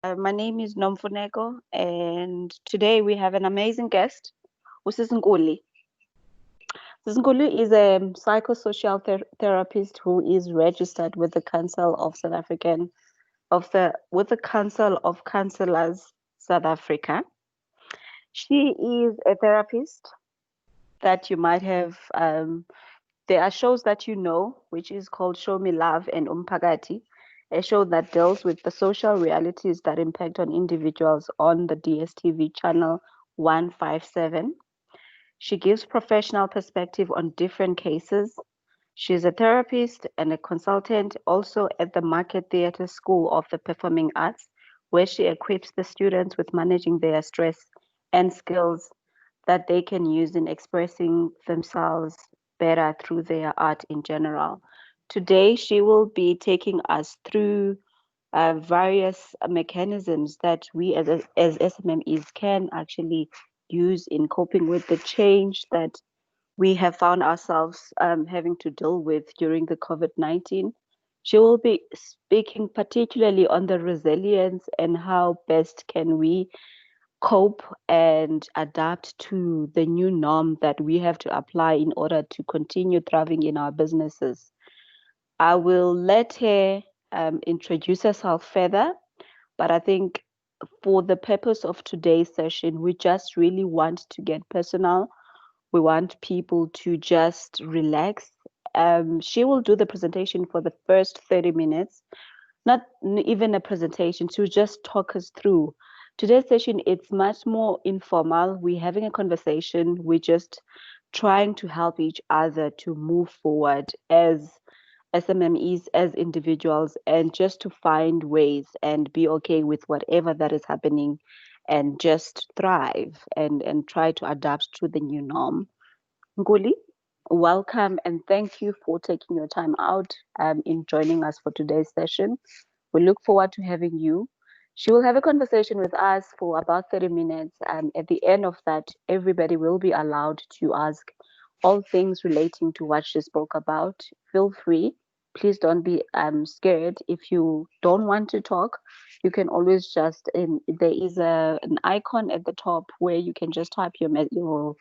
My name is Nomfuneko, and today we have an amazing guest, Nkuli. Nkuli is a psychosocial therapist who is registered with the Council of South African with the Council of Counsellors South Africa. She is a therapist that you might have. There are shows that you know, which is called Show Me Love and Umphakathi, a show that deals with the social realities that impact on individuals on the DSTV channel 157. She gives professional perspective on different cases. She's a therapist and a consultant also at the Market Theatre School of the Performing Arts, where she equips the students with managing their stress and skills that they can use in expressing themselves better through their art in general. Today, she will be taking us through various mechanisms that we as SMMEs can actually use in coping with the change that we have found ourselves having to deal with during the COVID-19. She will be speaking particularly on the resilience and how best can we cope and adapt to the new norm that we have to apply in order to continue thriving in our businesses. I will let her introduce herself further, but I think for the purpose of today's session, we just really want to get personal. We want people to just relax. She will do the presentation for the first 30 minutes, not even a presentation, to just talk us through. Today's session, it's much more informal. We're having a conversation. We're just trying to help each other to move forward as SMMEs, as individuals, and just to find ways and be okay with whatever that is happening and just thrive and try to adapt to the new norm. Nkuli, welcome and thank you for taking your time out in joining us for today's session. We look forward to having you. She will have a conversation with us for about 30 minutes. At the end of that, everybody will be allowed to ask all things relating to what she spoke about. Feel free. Please don't be scared. If you don't want to talk, you can always just there is an icon at the top where you can just type your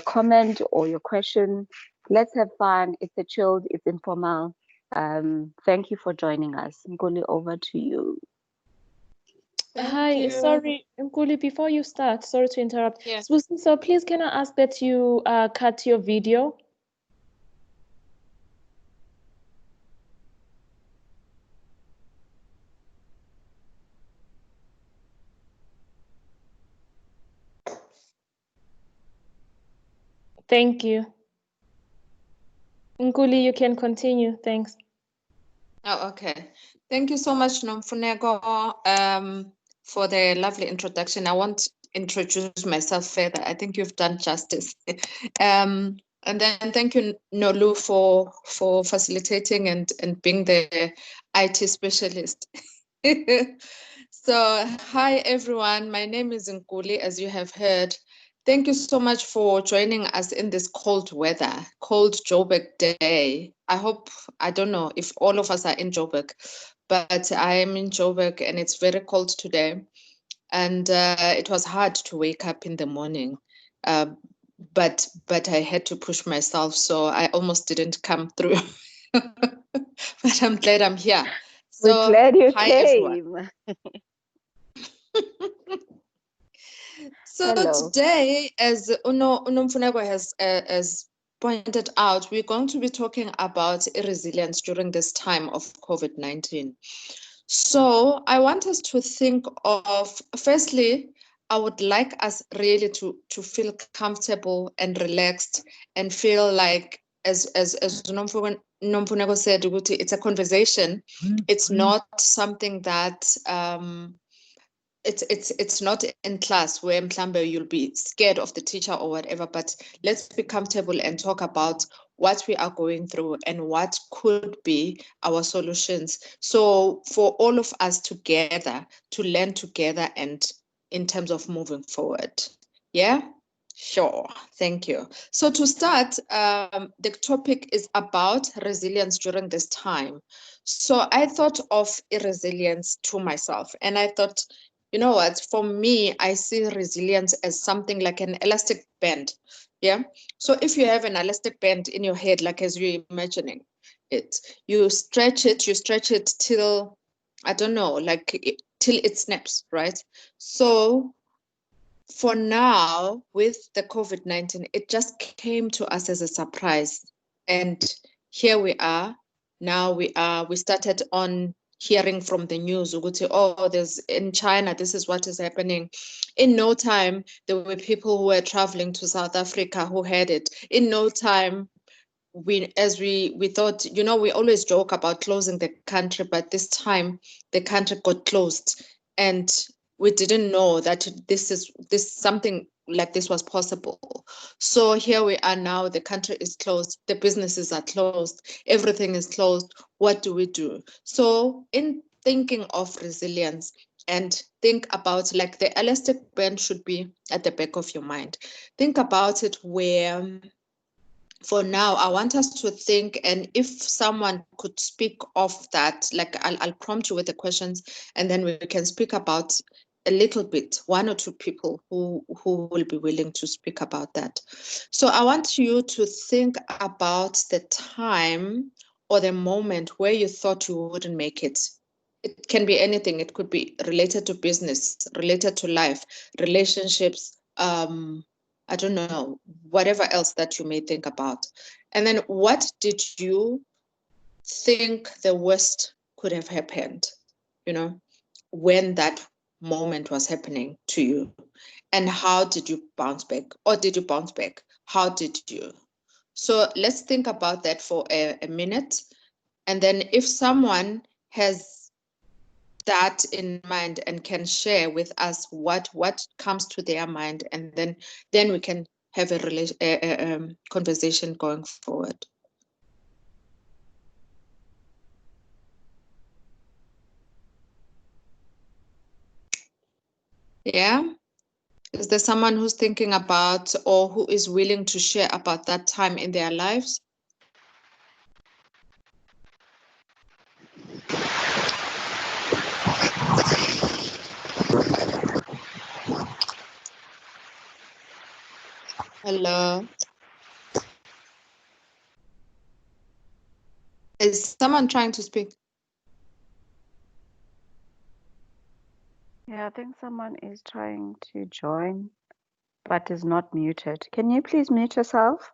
comment or your question. Let's have fun. It's a chilled, it's informal. Thank you for joining us. Nkuli, over to you. Hi, sorry, Nkuli, before you start, sorry to interrupt. Yes. So please can I ask that you cut your video? Thank you. Nkuli, you can continue. Thanks. Oh, okay. Thank you so much, Nomfuneko, for the lovely introduction. I won't introduce myself further. I think you've done justice. And then thank you, Nolu, for facilitating and being the IT specialist. So, hi, everyone. My name is Nkuli, as you have heard. Thank you so much for joining us in this cold weather, cold Joburg day. I don't know if all of us are in Joburg, but I am in Joburg and it's very cold today. And it was hard to wake up in the morning, but I had to push myself, so I almost didn't come through. But I'm glad I'm here. So, we're glad you hi, came. everyone. So Hello. today, as Nomfuneko has pointed out, we're going to be talking about resilience during this time of COVID-19. So I want us to think of, firstly, I would like us really to feel comfortable and relaxed and feel like, as Nomfuneko said, it's a conversation. It's not something that it's not in class where you'll be scared of the teacher or whatever, but let's be comfortable and talk about what we are going through and what could be our solutions. So for all of us together to learn together and in terms of moving forward. Yeah? Sure. Thank you. So to start, the topic is about resilience during this time. So I thought of resilience to myself, and I thought, you know what, for me, I see resilience as something like an elastic band. Yeah. So if you have an elastic band in your head, like as you're imagining it, you stretch it till, I don't know, like till it snaps, right? So for now, with the COVID-19, it just came to us as a surprise. And here we are. Now we started on hearing from the news, oh, there's in China, this is what is happening. In no time, there were people who were traveling to South Africa who had it. In no time, we thought, you know, we always joke about closing the country, but this time the country got closed, and we didn't know that this something like this was possible. So here we are now, the country is closed, the businesses are closed, everything is closed. What do we do? So in thinking of resilience, and think about, like, the elastic band should be at the back of your mind. Think about it where, for now, I want us to think, and if someone could speak of that, like I'll prompt you with the questions, and then we can speak about a little bit, one or two people who will be willing to speak about that. So I want you to think about the time or the moment where you thought you wouldn't make it. It can be anything. It could be related to business, related to life, relationships, I don't know, whatever else that you may think about. And then what did you think the worst could have happened, you know, when that moment was happening to you? And how did you bounce back? Or did you bounce back? How did you? So let's think about that for a minute. And then if someone has that in mind and can share with us what comes to their mind, and then we can have a conversation going forward. Yeah, is there someone who's thinking about, or who is willing to share about that time in their lives? Hello. Is someone trying to speak? Yeah, I think someone is trying to join, but is not muted. Can you please mute yourself?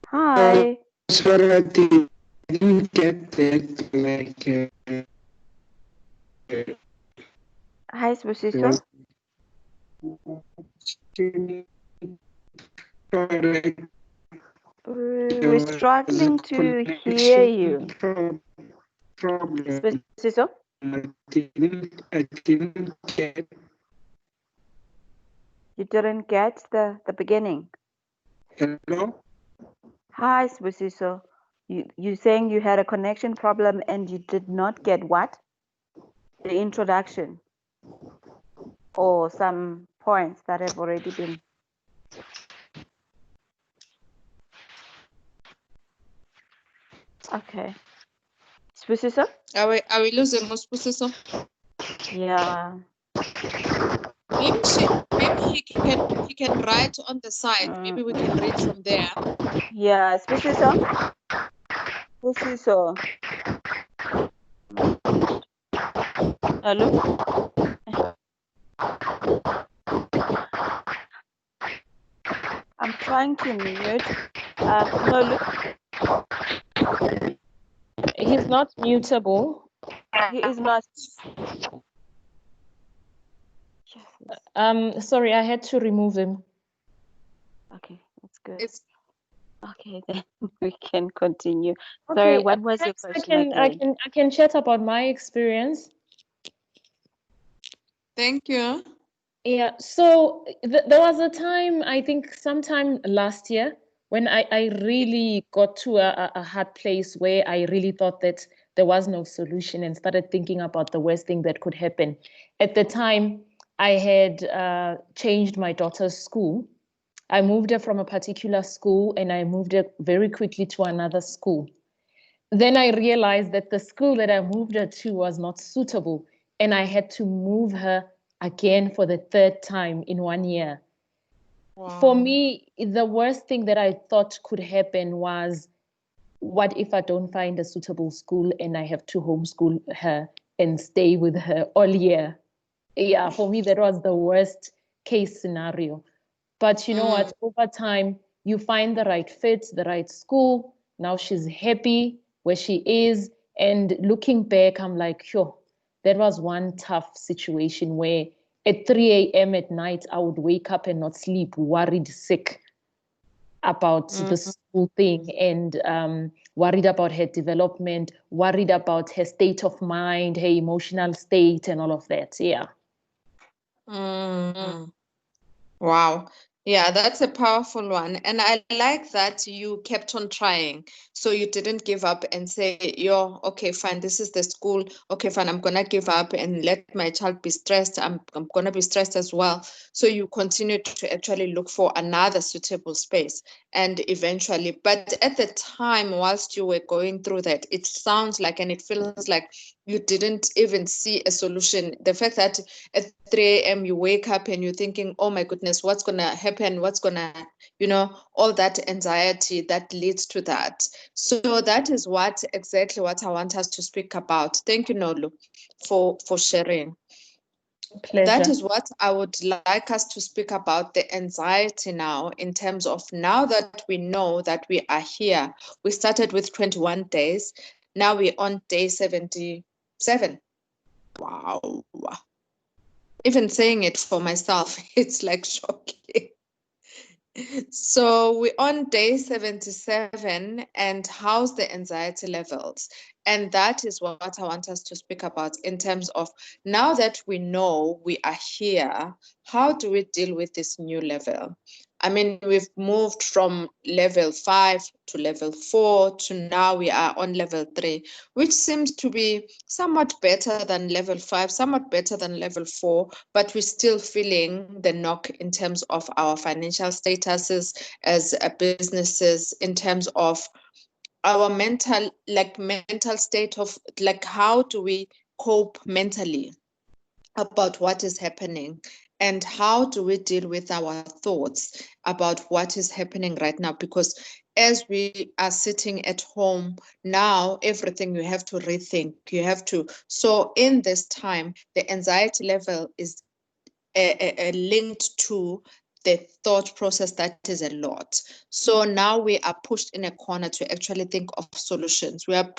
Hi. Sorry, I didn't get that. Like, Hi, Sbusiso. We're struggling to hear you. Sbusiso? I didn't get. You didn't get the beginning. Hello? Hi, Sbusiso. You saying you had a connection problem and you did not get what? The introduction or some points that have already been. Okay. Sbusiso? Are we losing Sbusiso? Yeah. Maybe he can write on the side. Maybe we can read from there. Yeah, Sbusiso? Sbusiso. Hello? I'm trying to mute. Nkulu. He's not mutable. He is not. Sorry, I had to remove him. Okay, that's good. It's Okay, then we can continue. Okay, Sorry, what was your question again? I can chat about my experience. thank you. Yeah, so there was a time, I think sometime last year, when I really got to a hard place where I really thought that there was no solution and started thinking about the worst thing that could happen. At the time, I had changed my daughter's school. I moved her from a particular school and I moved her very quickly to another school. then I realized that the school that I moved her to was not suitable, and I had to move her again for the third time in 1 year. Wow. For me, the worst thing that I thought could happen was, what if I don't find a suitable school and I have to homeschool her and stay with her all year? Yeah, for me, that was the worst case scenario. But you know what? Over time, you find the right fit, the right school. Now she's happy where she is. And looking back, I'm like, sure, that was one tough situation where at 3 a.m. at night, I would wake up and not sleep, worried, sick about the school thing, and worried about her development, worried about her state of mind, her emotional state, and all of that. Yeah. Wow. Yeah, that's a powerful one. And I like that you kept on trying. So you didn't give up and say, yo, okay, fine, this is the school. Okay, fine, I'm gonna give up and let my child be stressed. I'm gonna be stressed as well. So you continued to actually look for another suitable space. And eventually, but at the time, whilst you were going through that, it sounds like, and it feels like you didn't even see a solution. The fact that at 3 a.m. you wake up and you're thinking, oh my goodness, what's going to happen? What's going to, all that anxiety that leads to that. So that is exactly what I want us to speak about. Thank you, Nolu, for sharing. Pleasure. That is what I would like us to speak about, the anxiety now, in terms of now that we know that we are here. We started with 21 days. Now we're on day 77. Wow. Even saying it for myself, it's like shocking. So we're on day 77, and how's the anxiety levels? And that is what I want us to speak about in terms of, now that we know we are here, how do we deal with this new level? I mean, we've moved from level 5 to level 4 to now we are on level 3, which seems to be somewhat better than level 5, somewhat better than level 4, but we're still feeling the knock in terms of our financial statuses as businesses, in terms of our mental state of, like, how do we cope mentally about what is happening, and how do we deal with our thoughts about what is happening right now? Because as we are sitting at home now, everything you have to rethink, so in this time, the anxiety level is linked to the thought process. That is a lot. So now we are pushed in a corner to actually think of solutions. We are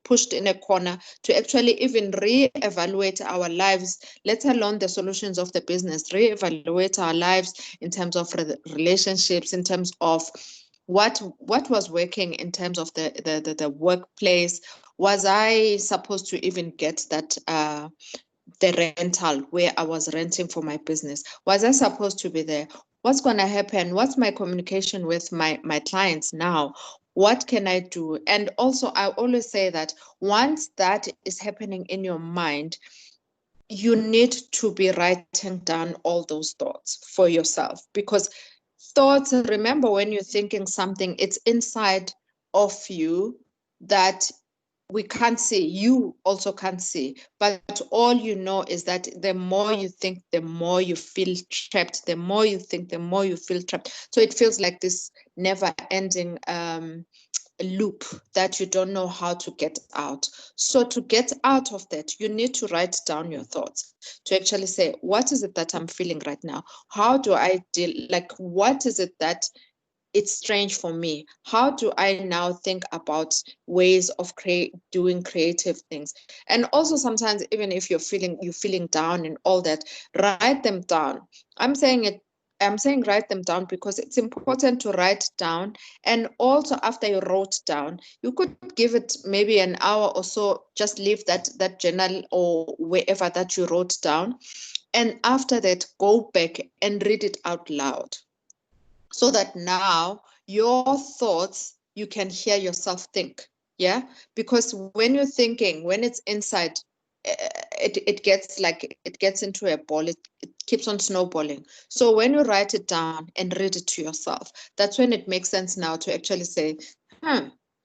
pushed in a corner to actually even reevaluate our lives, let alone the solutions of the business, reevaluate our lives in terms of relationships, in terms of what was working in terms of the workplace. Was I supposed to even get that the rental where I was renting for my business? Was I supposed to be there? What's going to happen? What's my communication with my clients now? What can I do? And also, I always say that once that is happening in your mind, you need to be writing down all those thoughts for yourself, because thoughts, remember, when you're thinking something, it's inside of you that we can't see, you also can't see, but all you know is that the more you think, the more you feel trapped. The more you think, the more you feel trapped. So it feels like this never-ending loop that you don't know how to get out. So to get out of that, you need to write down your thoughts, to actually say, what is it that I'm feeling right now? How do I deal? Like, what is it that it's strange for me? How do I now think about ways of doing creative things? And also, sometimes, even if you're feeling down and all that, write them down. I'm saying write them down because it's important to write down. And also, after you wrote down, you could give it maybe an hour or so, just leave that journal or wherever that you wrote down. And after that, go back and read it out loud, so that now your thoughts, you can hear yourself think. Yeah, because when you're thinking, when it's inside, it gets into a ball. It keeps on snowballing. So when you write it down and read it to yourself, that's when it makes sense now to actually say,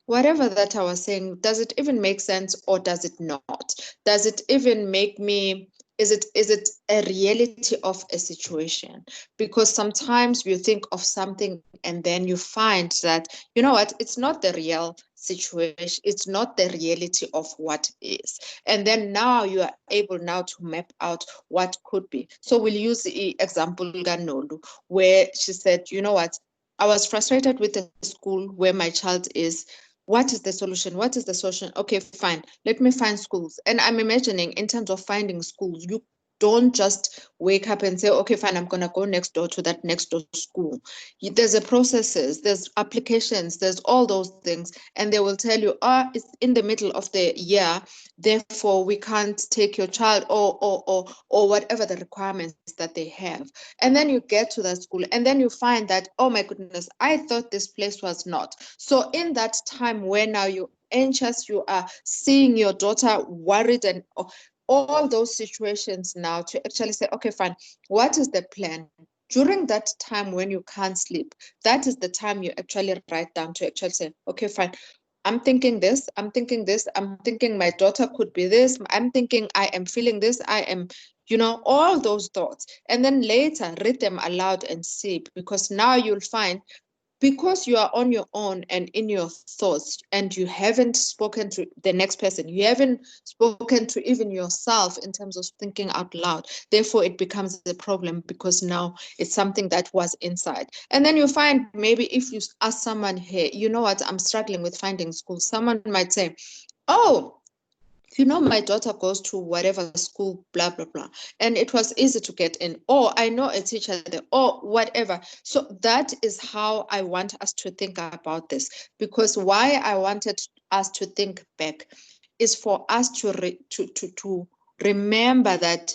whatever that I was saying, does it even make sense or does it not? Does it even make me, is it a reality of a situation? Because sometimes you think of something and then you find that, you know what, it's not the real situation, it's not the reality of what is. And then now you are able now to map out what could be. So we'll use the example Ganolu, where she said, you know what, I was frustrated with the school where my child is. What is the solution? What is the solution? Okay, fine. Let me find schools. And I'm imagining in terms of finding schools, you don't just wake up and say, okay, fine, I'm going to go next door to that next door school. There's a processes, there's applications, there's all those things. And they will tell you, it's in the middle of the year, therefore we can't take your child or whatever the requirements that they have. And then you get to that school and then you find that, oh my goodness, I thought this place was not. So in that time where now you're anxious, you are seeing your daughter worried and all those situations now to actually say, okay, fine, what is the plan? During that time when you can't sleep, that is the time you actually write down to actually say, okay, fine, I'm thinking this, I'm thinking this, I'm thinking my daughter could be this, I'm thinking I am feeling this, I am, you know, all those thoughts. And then later read them aloud and see, because now you'll find, because you are on your own and in your thoughts and you haven't spoken to the next person, you haven't spoken to even yourself in terms of thinking out loud, therefore it becomes a problem because now it's something that was inside. And then you find, maybe if you ask someone, hey, you know what, I'm struggling with finding school, someone might say, oh, you know, my daughter goes to whatever school, blah, blah, blah, and it was easy to get in. Or I know a teacher there, or whatever. So that is how I want us to think about this. Because why I wanted us to think back is for us to remember that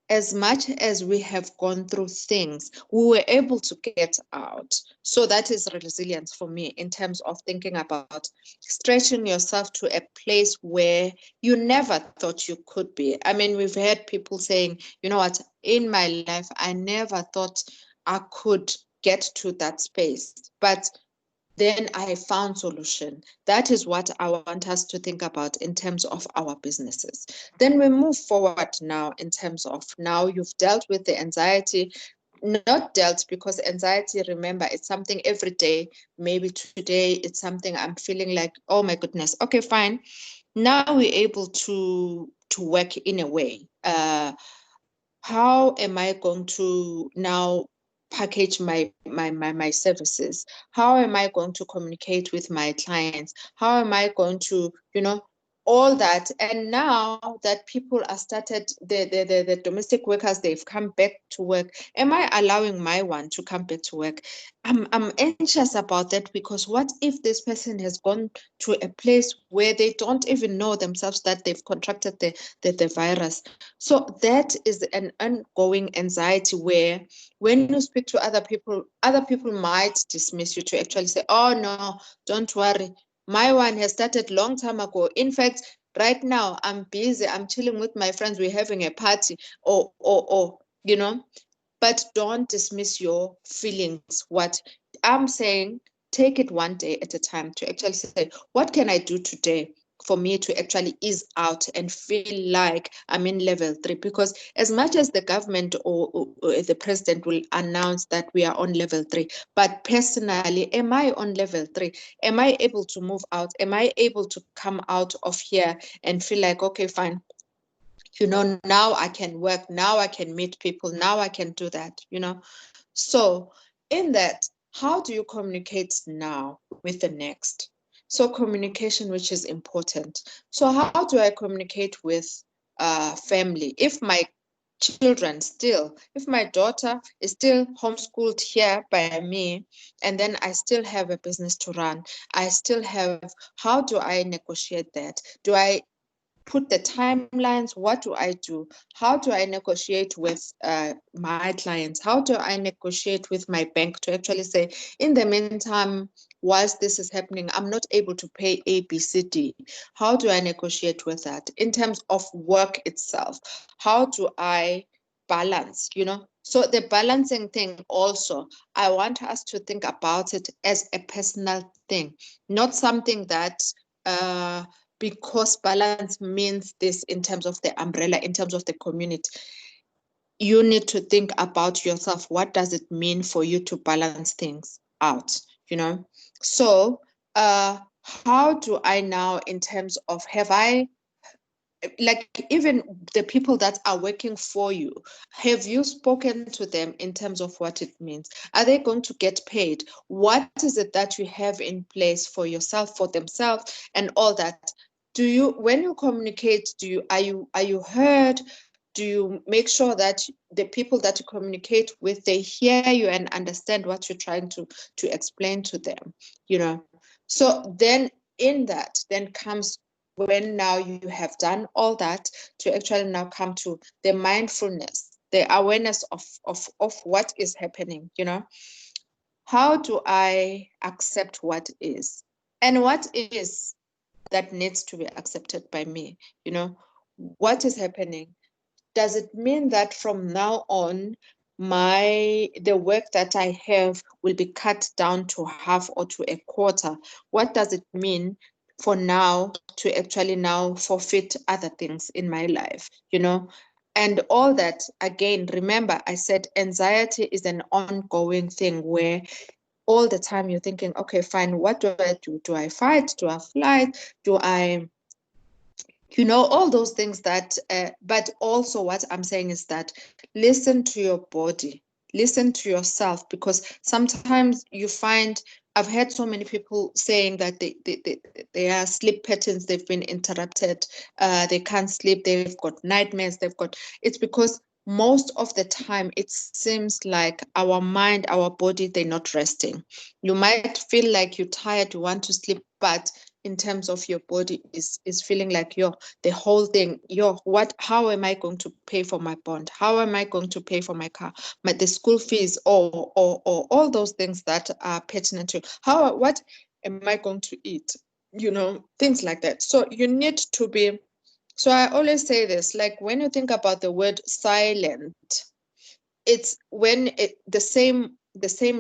as much as we have gone through things, we were able to get out. So that is resilience for me in terms of thinking about stretching yourself to a place where you never thought you could be. I mean, we've heard people saying, you know what, in my life, I never thought I could get to that space. But then I found solution. That is what I want us to think about in terms of our businesses. Then we move forward now in terms of, now you've dealt with the anxiety, not dealt, because anxiety, remember, it's something every day. Maybe today it's something I'm feeling like, oh my goodness, okay, fine. Now we're able to work in a way. How am I going to now package my services? How am I going to communicate with my clients? How am I going to, you know, all that? And now that people are started, the domestic workers, they've come back to work. Am I allowing my one to come back to work? I'm anxious about that, because what if this person has gone to a place where they don't even know themselves that they've contracted the virus? So that is an ongoing anxiety where when you speak to other people might dismiss you, to actually say, oh no, don't worry, my one has started long time ago. In fact, right now I'm busy, I'm chilling with my friends, we're having a party, or you know. But don't dismiss your feelings. What I'm saying, take it one day at a time to actually say, what can I do today for me to actually ease out and feel like I'm in level 3? Because as much as the government or the president will announce that we are on level 3, but personally, am I on level 3? Am I able to move out? Am I able to come out of here and feel like, okay, fine, you know, now I can work, now I can meet people, now I can do that, you know. So in that, how do you communicate now with the next? So communication, which is important. So how do I communicate with family? If my children still, if my daughter is still homeschooled here by me, and then I still have a business to run, I still have, how do I negotiate that? Do I put the timelines? What do I do? How do I negotiate with my clients? How do I negotiate with my bank to actually say, in the meantime, whilst this is happening, I'm not able to pay A, B, C, D. How do I negotiate with that? In terms of work itself, how do I balance, you know, So the balancing thing also, I want us to think about it as a personal thing, not something that because balance means this in terms of the umbrella, in terms of the community. You need to think about yourself. What does it mean for you to balance things out, you know? So how do I now, in terms of, have I, like, even the people that are working for you, have you spoken to them in terms of what it means? Are they going to get paid? What is it that you have in place for yourself, for themselves, and all that? Do you, when you communicate, are you heard? Do you make sure that the people that you communicate with, they hear you and understand what you're trying to explain to them, you know? So then in that then comes, when now you have done all that, to actually now come to the mindfulness, the awareness of what is happening, you know? How do I accept what is? And what is that needs to be accepted by me, you know? What is happening? Does it mean that from now on, the work that I have will be cut down to half or to a quarter? What does it mean for now to actually now forfeit other things in my life, you know? And all that, again, remember, I said anxiety is an ongoing thing where all the time you're thinking, okay, fine, what do I do? Do I fight? Do I flight? Do I, you know, all those things that, but also what I'm saying is that listen to your body, listen to yourself, because sometimes you find, I've heard so many people saying that their sleep patterns, they've been interrupted, they can't sleep, they've got nightmares, it's because most of the time it seems like our mind, our body, they're not resting. You might feel like you're tired, you want to sleep, but in terms of your body is feeling like the whole thing, how am I going to pay for my bond? How am I going to pay for my car, the school fees, or all those things that are pertinent to what am I going to eat? You know, things like that. So you need to be, so I always say this, like when you think about the word silent, it's when the same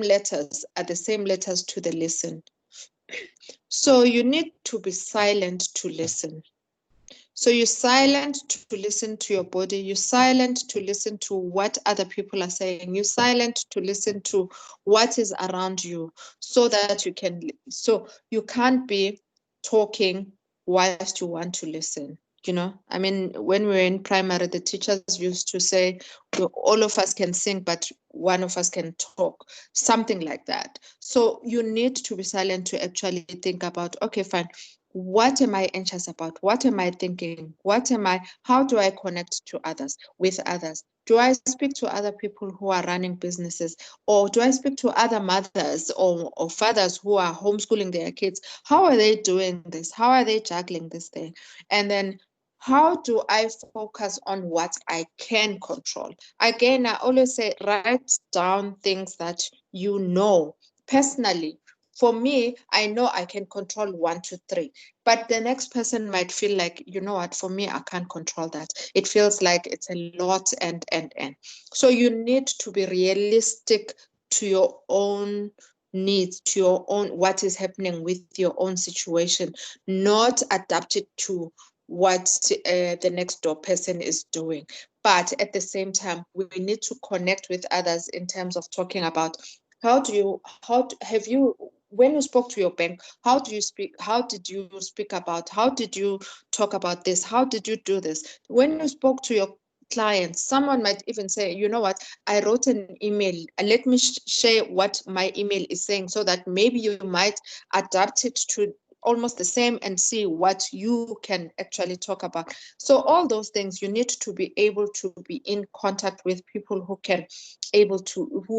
letters are the same letters to the listen. So you need to be silent to listen. So you're silent to listen to your body. You're silent to listen to what other people are saying. You're silent to listen to what is around you, so that you can't be talking whilst you want to listen. You know, I mean, when we were in primary, the teachers used to say, all of us can sing, but one of us can talk, something like that. So you need to be silent to actually think about, okay, fine, what am I anxious about? What am I thinking? How do I connect to others, with others? Do I speak to other people who are running businesses? Or do I speak to other mothers or fathers who are homeschooling their kids? How are they doing this? How are they juggling this thing? And then how do I focus on what I can control? Again, I always say, write down things that you know personally. For me, I know I can control 1, 2, 3, but the next person might feel like, you know what, for me, I can't control that. It feels like it's a lot and. So you need to be realistic to your own needs, to your own, what is happening with your own situation, not adapt it to what the next door person is doing. But at the same time, we need to connect with others in terms of talking about when you spoke to your bank, how did you speak about, how did you talk about this? How did you do this? When you spoke to your clients, someone might even say, you know what, I wrote an email. Let me share what my email is saying, so that maybe you might adapt it to almost the same and see what you can actually talk about. So all those things, you need to be able to be in contact with people who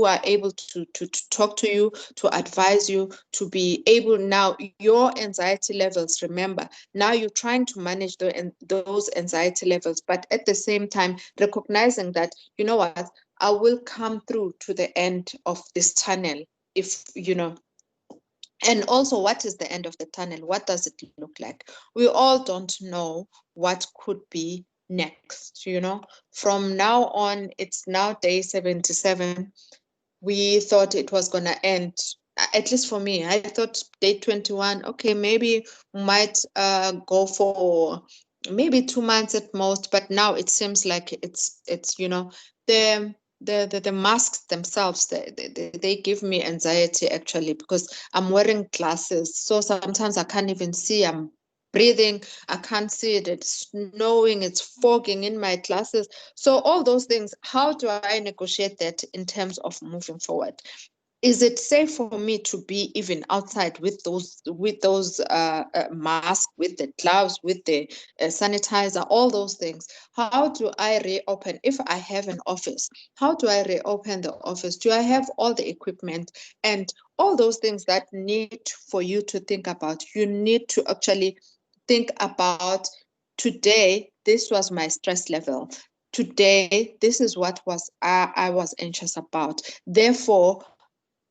are able to talk to you, to advise you, to be able, now your anxiety levels, remember, now you're trying to manage those anxiety levels, but at the same time recognizing that, you know what, I will come through to the end of this tunnel, if you know. And also, what is the end of the tunnel? What does it look like? We all don't know what could be next? From now on, it's now day 77. We thought it was going to end, at least for me. I thought day 21, okay, maybe we might go for maybe 2 months at most, but now it seems like it's the masks themselves, they give me anxiety actually, because I'm wearing glasses, so sometimes I can't even see. I'm breathing, I can't see it, it's snowing, it's fogging in my glasses. So all those things, how do I negotiate that in terms of moving forward? Is it safe for me to be even outside with those masks, with the gloves, with the sanitizer, all those things? How do I reopen? If I have an office, how do I reopen the office? Do I have all the equipment? And all those things that need for you to think about. You need to actually think about, today, this was my stress level. Today, this is what I was anxious about. Therefore,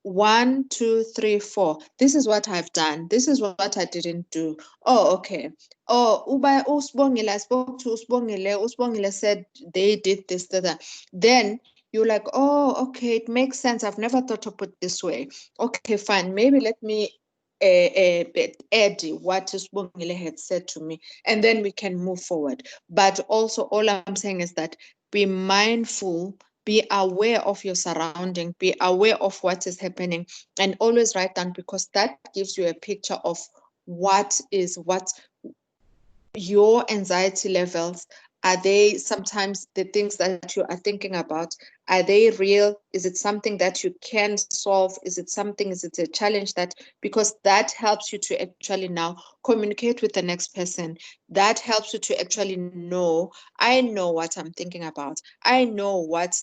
1, 2, 3, 4. This is what I've done. This is what I didn't do. Oh, okay. Oh, Usbongile, I spoke to Usbongile. Usbongile said they did this, that. Then you're like, oh, okay, it makes sense. I've never thought of it this way. Okay, fine. Maybe let me add what Usbongile had said to me, and then we can move forward. But also, all I'm saying is that be mindful, be aware of your surrounding, be aware of what is happening, and always write down, because that gives you a picture of what your anxiety levels. Are they sometimes the things that you are thinking about? Are they real? Is it something that you can solve? Is it a challenge because that helps you to actually now communicate with the next person. That helps you to actually know, I know what I'm thinking about. I know what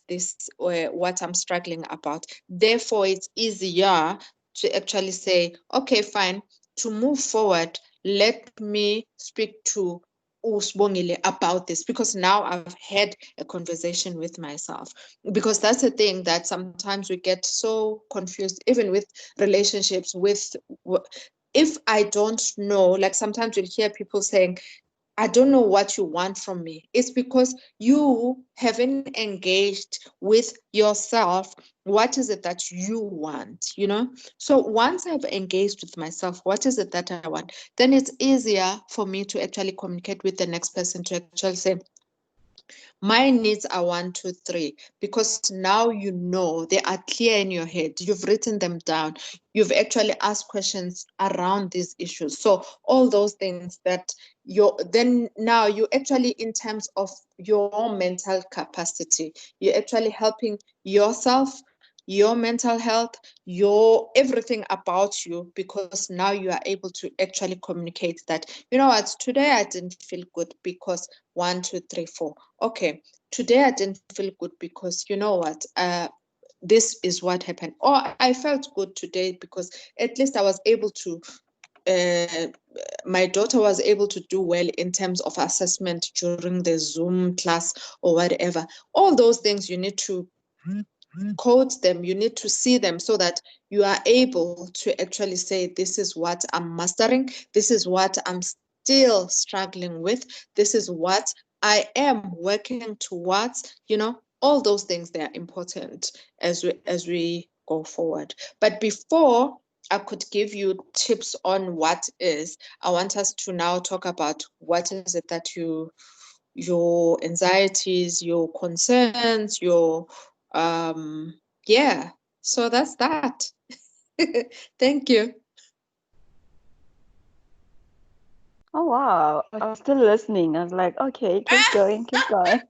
I'm struggling about. Therefore, it's easier to actually say, okay, fine, to move forward, let me speak to Usbongile about this, because now I've had a conversation with myself. Because that's the thing, that sometimes we get so confused, even with relationships, if I don't know, like sometimes you'll hear people saying, I don't know what you want from me. It's because you haven't engaged with yourself. What is it that you want, So once I've engaged with myself, what is it that I want? Then it's easier for me to actually communicate with the next person, to actually say, my needs are 1, 2, 3, because now they are clear in your head. You've written them down. You've actually asked questions around these issues. So all those things that now you actually, in terms of your mental capacity, you're actually helping yourself, your mental health, your everything about you, because now you are able to actually communicate that, today I didn't feel good because 1, 2, 3, 4. Okay, today I didn't feel good because this is what happened. Or I felt good today because at least I was able to my daughter was able to do well in terms of assessment during the Zoom class or whatever. All those things you need to code them, you need to see them, so that you are able to actually say, this is what I'm mastering, this is what I'm still struggling with, this is what I am working towards. All those things, they are important as we go forward. But before I could give you tips on what is, I want us to now talk about what is it that your anxieties, your concerns, so that's that. Thank you. Oh, wow. I was still listening. I was like, okay, keep going, keep going.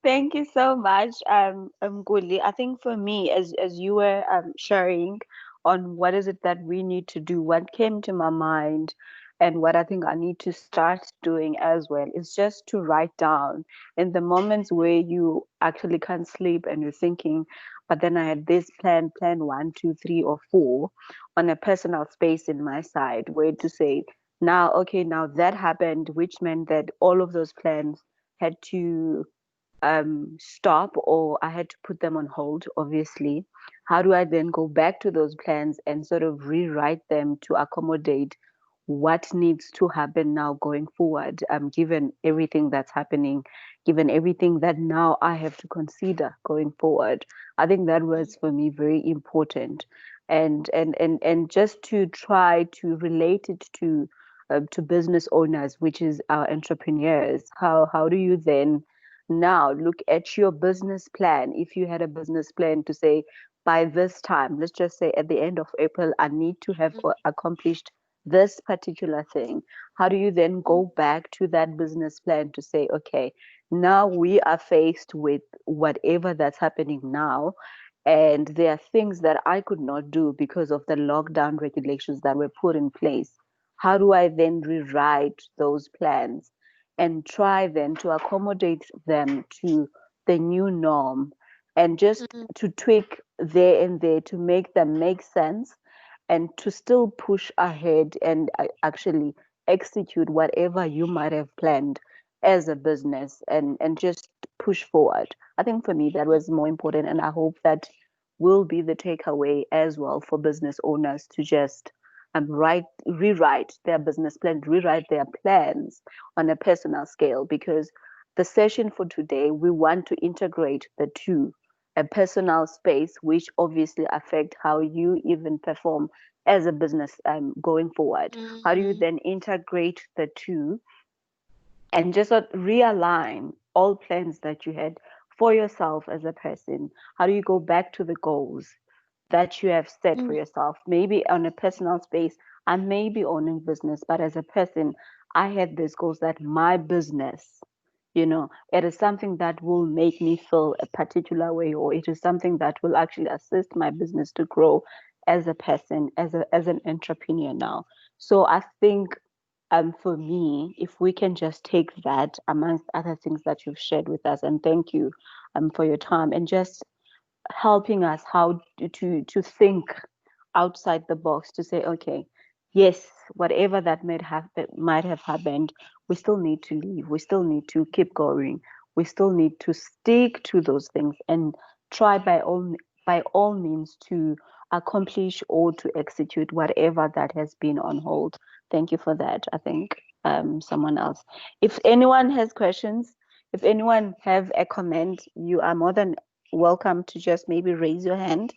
Thank you so much, Nkuli. I think for me, as you were sharing on what is it that we need to do, what came to my mind, and what I think I need to start doing as well, is just to write down in the moments where you actually can't sleep and you're thinking, but then I had this plan 1, 2, 3, or 4, on a personal space in my side, where to say, now, okay, now that happened, which meant that all of those plans had to stop, or I had to put them on hold, obviously. How do I then go back to those plans and sort of rewrite them to accommodate what needs to happen now going forward, given everything that's happening, given everything that now I have to consider going forward. I think that was for me very important, and just to try to relate it to business owners, which is our entrepreneurs. How do you then now look at your business plan? If you had a business plan to say, by this time, let's just say at the end of April, I need to have accomplished this particular thing. How do you then go back to that business plan to say, okay, now we are faced with whatever that's happening now, and there are things that I could not do because of the lockdown regulations that were put in place. How do I then rewrite those plans and try then to accommodate them to the new norm, and just to tweak there and there to make them make sense, and to still push ahead and actually execute whatever you might have planned as a business, and just push forward. I think for me that was more important, and I hope that will be the takeaway as well for business owners to just rewrite their business plan, rewrite their plans on a personal scale, because the session for today, we want to integrate the two, a personal space, which obviously affect how you even perform as a business going forward. How do you then integrate the two and just realign all plans that you had for yourself as a person? How do you go back to the goals that you have set for yourself? Maybe on a personal space, I may be owning business, but as a person, I had these goals that my business, it is something that will make me feel a particular way, or it is something that will actually assist my business to grow as a person, as an entrepreneur now. So I think for me, if we can just take that amongst other things that you've shared with us, and thank you for your time and just helping us how to think outside the box, to say, okay, yes, whatever that might have happened, we still need to leave. We still need to keep going. We still need to stick to those things and try by all means to accomplish or to execute whatever that has been on hold. Thank you for that. I think someone else. If anyone has questions, if anyone have a comment, you are more than welcome to just maybe raise your hand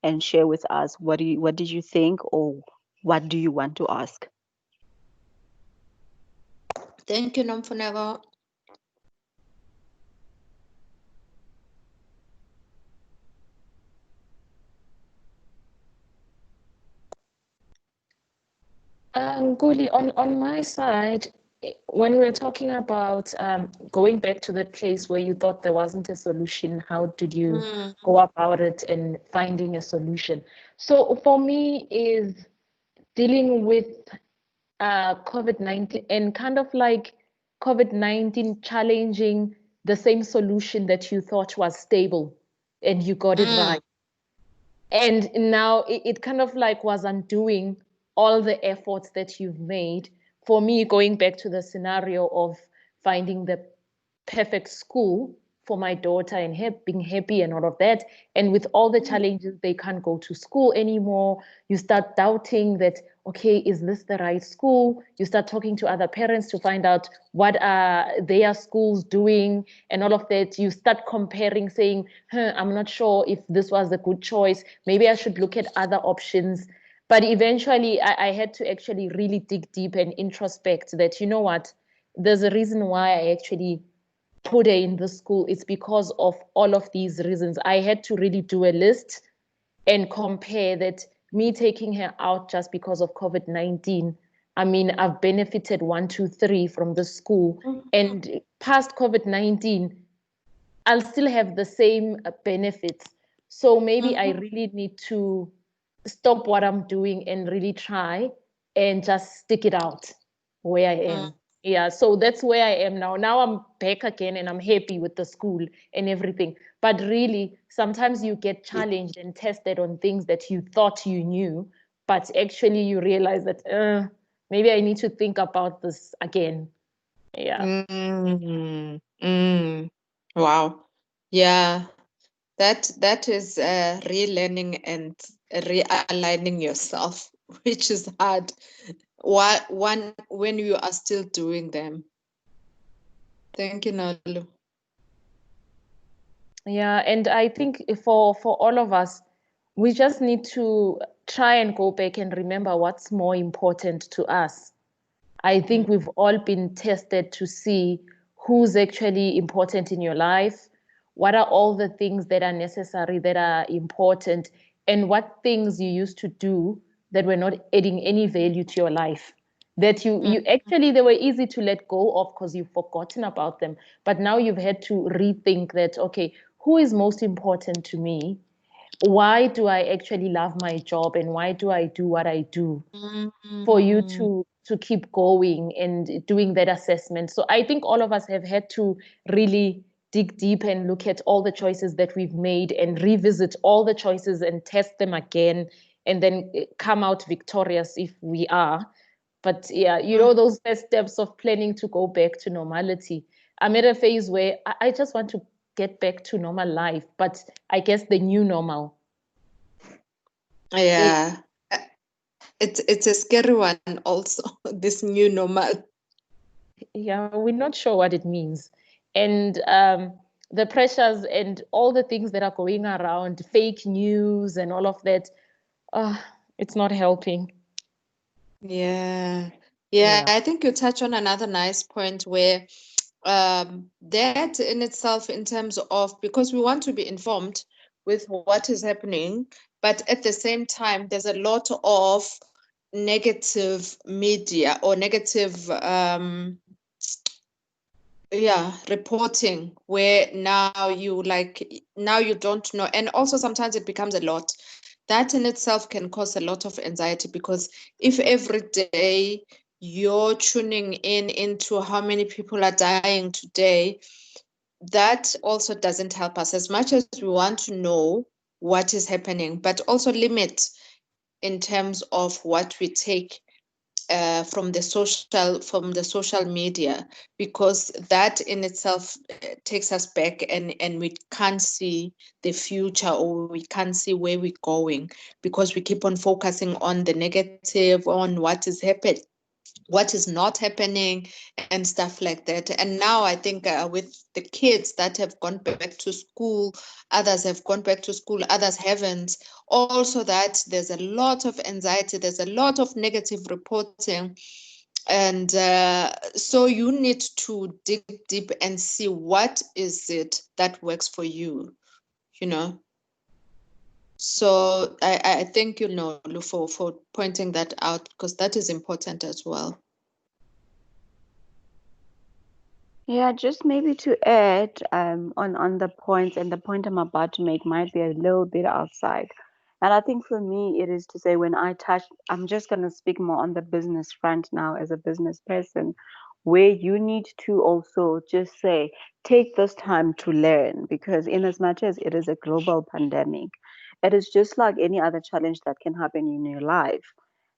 and share with us what did you think, or what do you want to ask? Thank you, Nomfuneko. Nkuli, on my side, when we're talking about going back to the place where you thought there wasn't a solution, how did you go about it and finding a solution? So for me is dealing with COVID-19 and kind of like COVID-19 challenging the same solution that you thought was stable and you got it right. And now it kind of like was undoing all the efforts that you've made. For me, going back to the scenario of finding the perfect school for my daughter and being happy and all of that. And with all the challenges, they can't go to school anymore. You start doubting that, okay, is this the right school? You start talking to other parents to find out what are their schools doing and all of that. You start comparing, saying, I'm not sure if this was a good choice. Maybe I should look at other options. But eventually I had to actually really dig deep and introspect that, you know what, there's a reason why I actually put her in the school. It's because of all of these reasons. I had to really do a list and compare that. Me taking her out just because of COVID-19, I mean, I've benefited 1, 2, 3 from the school, and past COVID-19, I'll still have the same benefits. So maybe I really need to stop what I'm doing and really try and just stick it out where I am. Yeah, so that's where I am now. Now I'm back again and I'm happy with the school and everything. But really, sometimes you get challenged and tested on things that you thought you knew, but actually you realize that maybe I need to think about this again. Yeah. Wow. Yeah, that is relearning and realigning yourself, which is hard. when you are still doing them. Thank you, Nolu. Yeah, and I think for all of us, we just need to try and go back and remember what's more important to us. I think we've all been tested to see who's actually important in your life, what are all the things that are necessary, that are important, and what things you used to do that were not adding any value to your life. That you actually, they were easy to let go of because you've forgotten about them. But now you've had to rethink that, okay, who is most important to me? Why do I actually love my job, and why do I do what I do? For you to keep going and doing that assessment. So I think all of us have had to really dig deep and look at all the choices that we've made and revisit all the choices and test them again, and then come out victorious if we are. But yeah, you know, those first steps of planning to go back to normality. I'm at a phase where I just want to get back to normal life, but I guess the new normal. Yeah. It's a scary one also, this new normal. Yeah, we're not sure what it means. And the pressures and all the things that are going around, fake news and all of that, it's not helping. Yeah. Yeah. I think you touch on another nice point where that in itself, in terms of, because we want to be informed with what is happening, but at the same time, there's a lot of negative media or negative reporting, where now you don't know, and also sometimes it becomes a lot. That in itself can cause a lot of anxiety, because if every day you're tuning into how many people are dying today, that also doesn't help us, as much as we want to know what is happening, but also limit in terms of what we take from the social media, because that in itself takes us back, and we can't see the future, or we can't see where we're going, because we keep on focusing on the negative, on what is happening, what is not happening, and stuff like that. And now I think with the kids that have gone back to school, others have gone back to school, others haven't, also that there's a lot of anxiety, there's a lot of negative reporting. And so you need to dig deep and see what is it that works for you, you know. So I thank you, Nolu, for pointing that out, because that is important as well. Yeah, just maybe to add on the points, and the point I'm about to make might be a little bit outside. And I think for me, it is to say, when I'm just going to speak more on the business front now as a business person, where you need to also just say, take this time to learn, because in as much as it is a global pandemic, it is just like any other challenge that can happen in your life.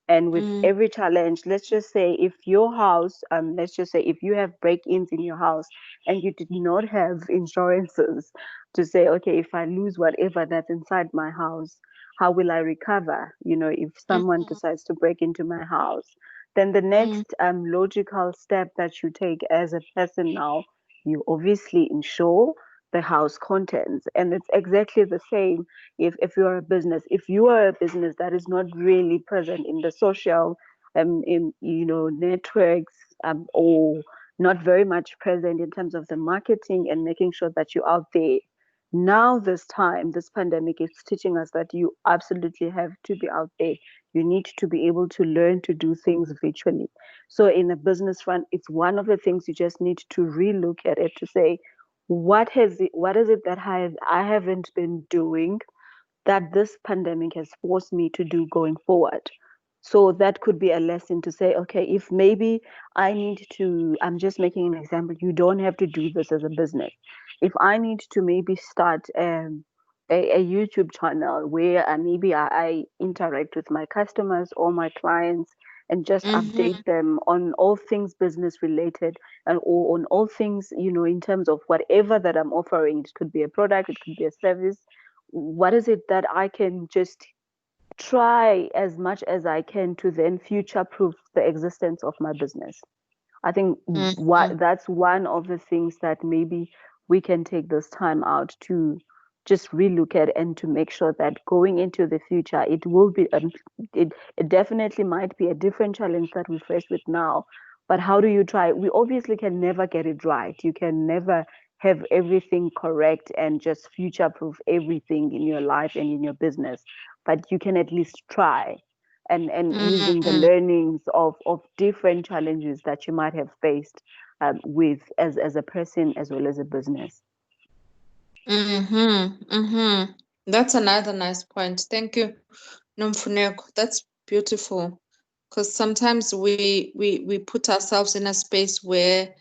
And with every challenge, let's just say if your house, let's just say if you have break-ins in your house and you did not have insurances to say, okay, if I lose whatever that's inside my house, how will I recover? You know, if someone decides to break into my house, then the next logical step that you take as a person now, you obviously insure the house contents. And it's exactly the same if you're a business. If you are a business that is not really present in the social in networks, or not very much present in terms of the marketing and making sure that you're out there, now this pandemic is teaching us that you absolutely have to be out there. You need to be able to learn to do things virtually. So in a business front, it's one of the things you just need to relook at it, to say, what is it that I haven't been doing that this pandemic has forced me to do going forward. So that could be a lesson to say, okay, if maybe I'm just making an example, you don't have to do this as a business. If I need to maybe start a YouTube channel where maybe I interact with my customers or my clients and just update them on all things business related, and or on all things, in terms of whatever that I'm offering. It could be a product, it could be a service. What is it that I can just try as much as I can to then future-proof the existence of my business. I think that's one of the things that maybe we can take this time out to just relook at, and to make sure that going into the future, it will be it definitely might be a different challenge that we face with now. But how do you try? We obviously can never get it right. You can never have everything correct and just future-proof everything in your life and in your business, but you can at least try. And using the learnings of different challenges that you might have faced with as a person as well as a business. That's another nice point. Thank you, Nomfuneko. That's beautiful, because sometimes we put ourselves in a space where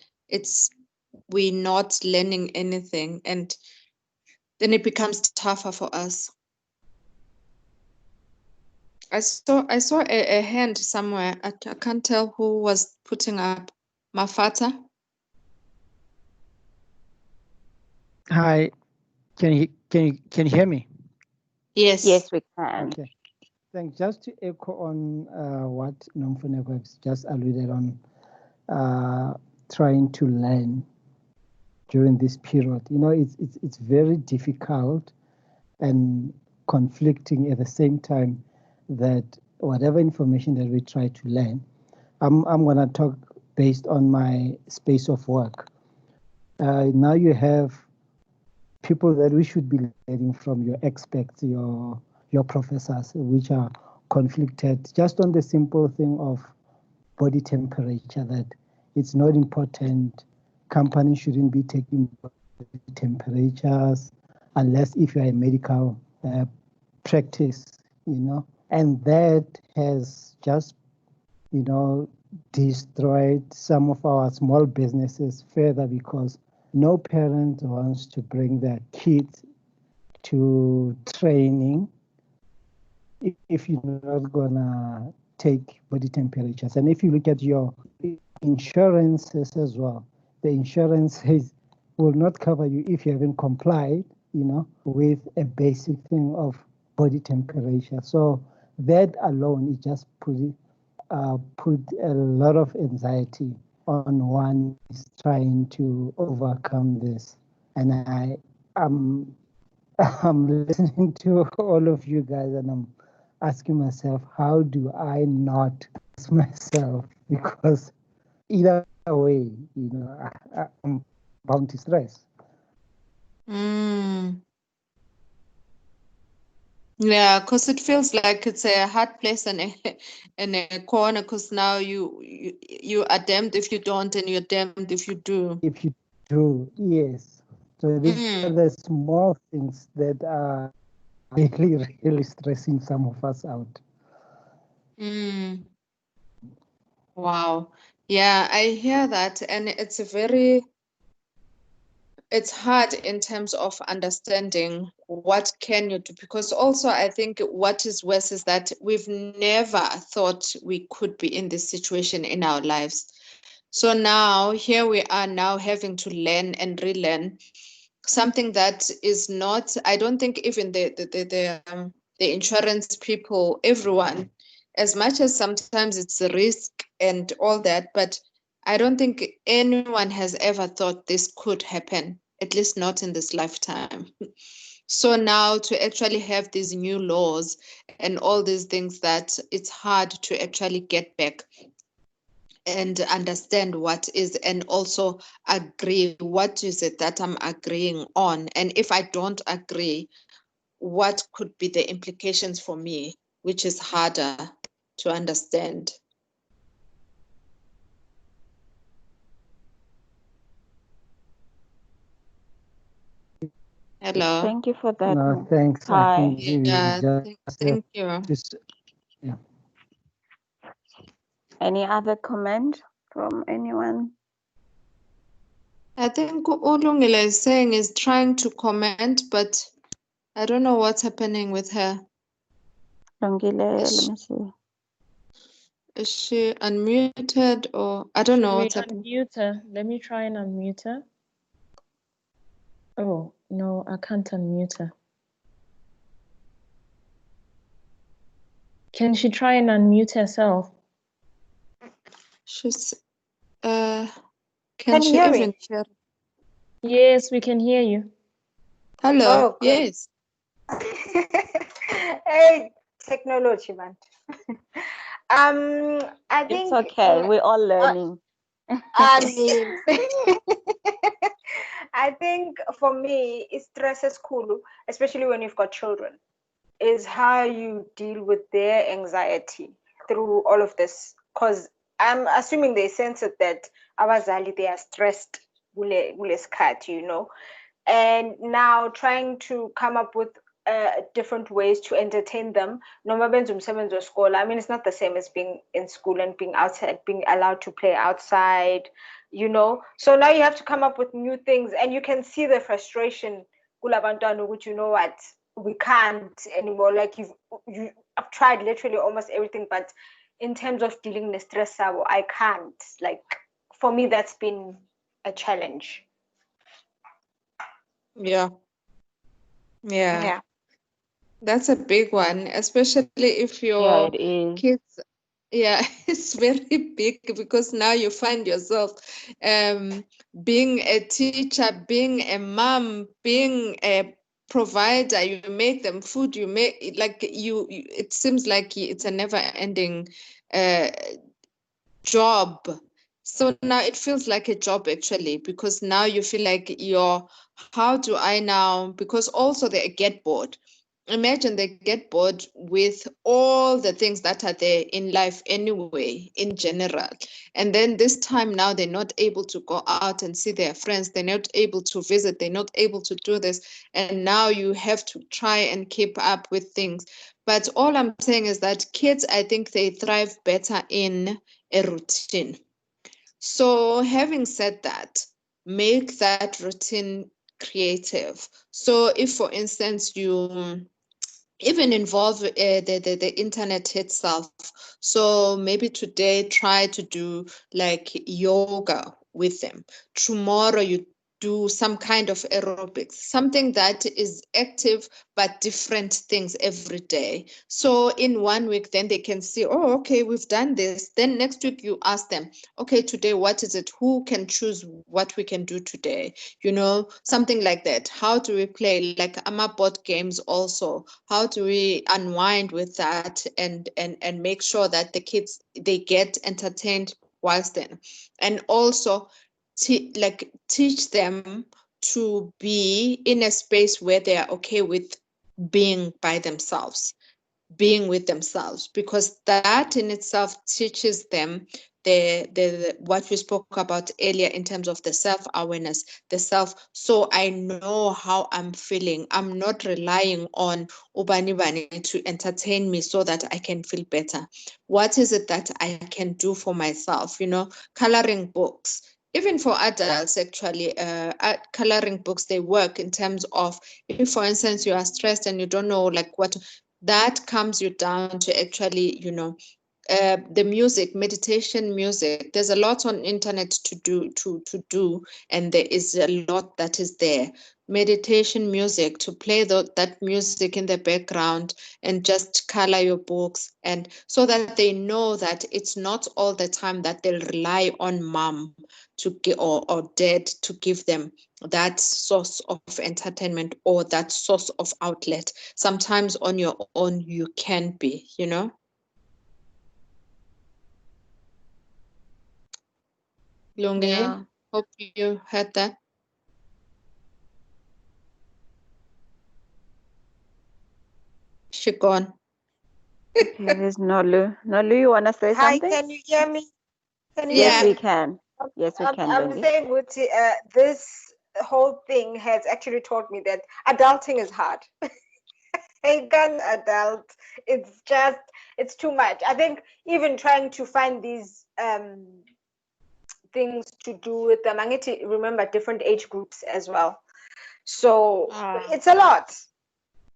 we're not learning anything, and then it becomes tougher for us. I saw a hand somewhere. I can't tell who was putting up. Mafata. Hi, can you hear me? Yes. Yes, we can. Okay. Thanks. Just to echo on what Nomfuneko has just alluded on, trying to learn during this period. You know, it's very difficult and conflicting at the same time, that whatever information that we try to learn, I'm going to talk based on my space of work. Now you have people that we should be learning from, your experts, your professors, which are conflicted just on the simple thing of body temperature, that it's not important. Companies shouldn't be taking body temperatures unless if you're a medical practice, you know, and that has just, you know, destroyed some of our small businesses further, because no parent wants to bring their kids to training if you're not gonna take body temperatures. And if you look at your insurances as well, the insurance will not cover you if you haven't complied, you know, with a basic thing of body temperature. So that alone, it just put a lot of anxiety on one is trying to overcome this. And I'm listening to all of you guys, and I'm asking myself, how do I not ask myself? Because either way, you know, I'm bound to stress. Yeah, because it feels like it's a hard place and a corner, because now you are damned if you don't, and you're damned if you do. If you do, yes. So these are the small things that are really, really stressing some of us out. Wow. Yeah, I hear that, and it's hard in terms of understanding what can you do, because also I think what is worse is that we've never thought we could be in this situation in our lives. So now here we are now having to learn and relearn something that is not, I don't think even the insurance people, everyone, as much as sometimes it's a risk and all that, but I don't think anyone has ever thought this could happen, at least not in this lifetime. So now to actually have these new laws and all these things, that it's hard to actually get back and understand what is, and also agree what is it that I'm agreeing on, and if I don't agree, what could be the implications for me, which is harder to understand. Hello. Thank you for that. No, thanks. Hi. I think Yeah, thank you. Yeah. Any other comment from anyone? I think Ulungile is saying is trying to comment, but I don't know what's happening with her. Longile, let me see. Is she unmuted, or I don't know what's happening? Unmute her. Let me try and unmute her. Oh, no, I can't unmute her. Can she try and unmute herself? She's Can can you she hear even me? hear? Yes, we can hear you. Hello. Oh, great. Yes. Hey, technology, man. I It's think okay. We're all learning. I mean, I think for me, it stresses cool, especially when you've got children, is how you deal with their anxiety through all of this. Because I'm assuming they sense it that abazali, they are stressed, you know, and now trying to come up with different ways to entertain them. Noma benza umsebenzi wesikole. I mean, it's not the same as being in school and being outside, being allowed to play outside, you know. So now you have to come up with new things, and you can see the frustration. Kulabantwana ukuthi, you know what, we can't anymore. Like I've tried literally almost everything, but in terms of dealing with stress, I can't. Like for me, that's been a challenge. Yeah. Yeah. Yeah. That's a big one, especially if Yeah, your it is. kids, yeah, it's very big because now you find yourself being a teacher, being a mom, being a provider. You make them food, you make like it seems like it's a never-ending job. So now it feels like a job actually, because now you feel like how do I now, because also they get bored. Imagine they get bored with all the things that are there in life anyway, in general. And then this time now they're not able to go out and see their friends. They're not able to visit. They're not able to do this. And now you have to try and keep up with things. But all I'm saying is that kids, I think they thrive better in a routine. So having said that, make that routine creative. So if, for instance, you even involve the internet itself. So maybe today try to do like yoga with them. Tomorrow you do some kind of aerobics, something that is active but different things every day. So in 1 week, then they can see, oh, okay, we've done this. Then next week you ask them, okay, today, what is it? Who can choose what we can do today? You know, something like that. How do we play like board games also? How do we unwind with that and make sure that the kids, they get entertained whilst then? And also teach them to be in a space where they are okay with being by themselves, being with themselves, because that in itself teaches them the what we spoke about earlier in terms of the self-awareness, the self. So I know how I'm feeling. I'm not relying on ubani bani to entertain me so that I can feel better. What is it that I can do for myself? You know, coloring books. Even for adults, actually, coloring books, they work in terms of, if, for instance, you are stressed and you don't know like what, that calms you down to actually, you know, the music, meditation music. There's a lot on internet to do, and there is a lot that is there. Meditation music, to play that music in the background and just color your books, and so that they know that it's not all the time that they'll rely on mom to give or dad to give them that source of entertainment or that source of outlet. Sometimes on your own you can be, you know. Lungi, Yeah. hope you heard that. She gone. Okay, there's Nolu. Nolu, you want to say Hi, something? can you hear me? Can you Yes, hear Yeah. we me? can. Yes, we can, I'm Lungi. saying, Guti, this whole thing has actually taught me that adulting is hard. I can't adult. It's too much. I think even trying to find these things to do with them, I need to remember different age groups as well. So it's a lot.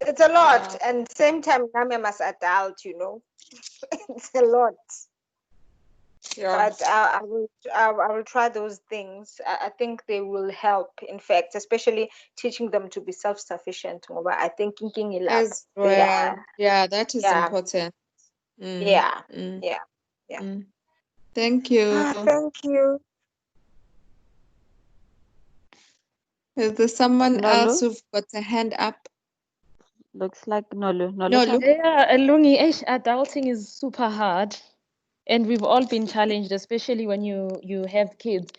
It's a lot. And same time, I'm as adult, you know. It's a lot. Yeah. But I will try those things. I think they will help, in fact, especially teaching them to be self-sufficient. I think thinking As well. Yeah, that is important. Yeah. mm, Yeah. Yeah. mm. Thank you. Thank you. Is there someone Nolu? else who've got a hand up? Looks like Nolu. Nolu? Yeah, Lungi, adulting is super hard, and we've all been challenged, especially when you have kids.